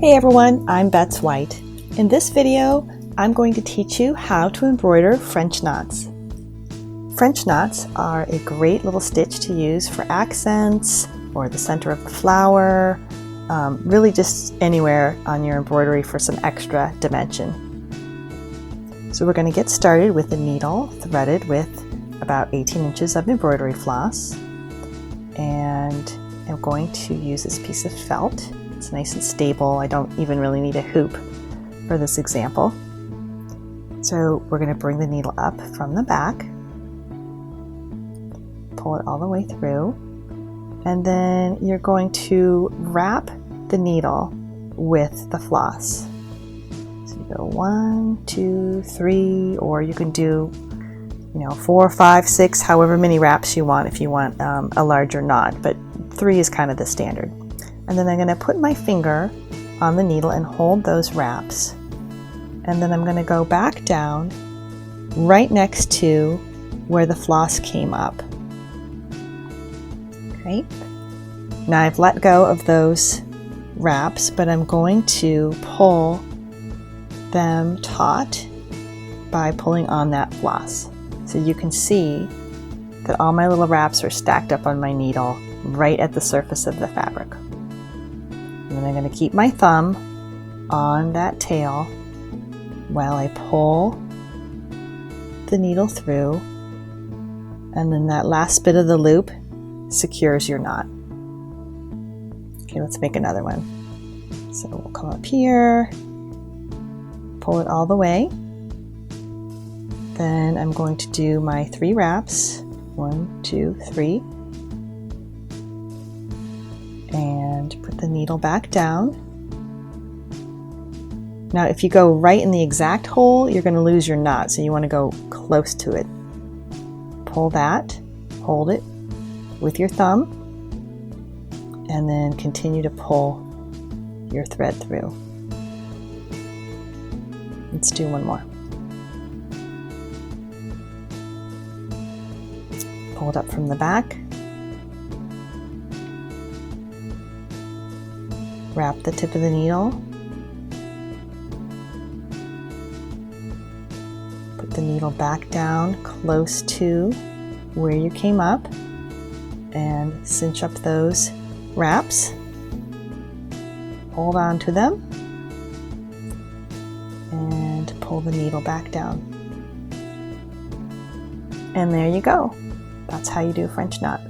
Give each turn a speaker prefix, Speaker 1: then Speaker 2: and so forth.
Speaker 1: Hey everyone, I'm Betz White. In this video, I'm going to teach you how to embroider French knots. French knots are a great little stitch to use for accents or the center of the flower, really just anywhere on your embroidery for some extra dimension. So we're going to get started with the needle threaded with about 18 inches of embroidery floss, and I'm going to use this piece of felt. It's nice and stable. I don't even really need a hoop for this example. So we're going to bring the needle up from the back, pull it all the way through, and then you're going to wrap the needle with the floss. So you go 1, 2, 3, or you can do 4, 5, 6, however many wraps you want if you want a larger knot, but 3 is kind of the standard. And then I'm going to put my finger on the needle and hold those wraps. And then I'm going to go back down right next to where the floss came up. Okay. Now I've let go of those wraps, but I'm going to pull them taut by pulling on that floss. So you can see that all my little wraps are stacked up on my needle right at the surface of the fabric. And then I'm going to keep my thumb on that tail while I pull the needle through, and then that last bit of the loop secures your knot. Okay, let's make another one. So we'll come up here, pull it all the way. Then I'm going to do my 3 wraps, 1, 2, 3. And put the needle back down. Now if you go right in the exact hole, you're going to lose your knot, so you want to go close to it. Pull that, hold it with your thumb, and then continue to pull your thread through. Let's do one more. Pull it up from the back. Wrap the tip of the needle, put the needle back down close to where you came up, and cinch up those wraps. Hold on to them and pull the needle back down. And there you go. That's how you do a French knot.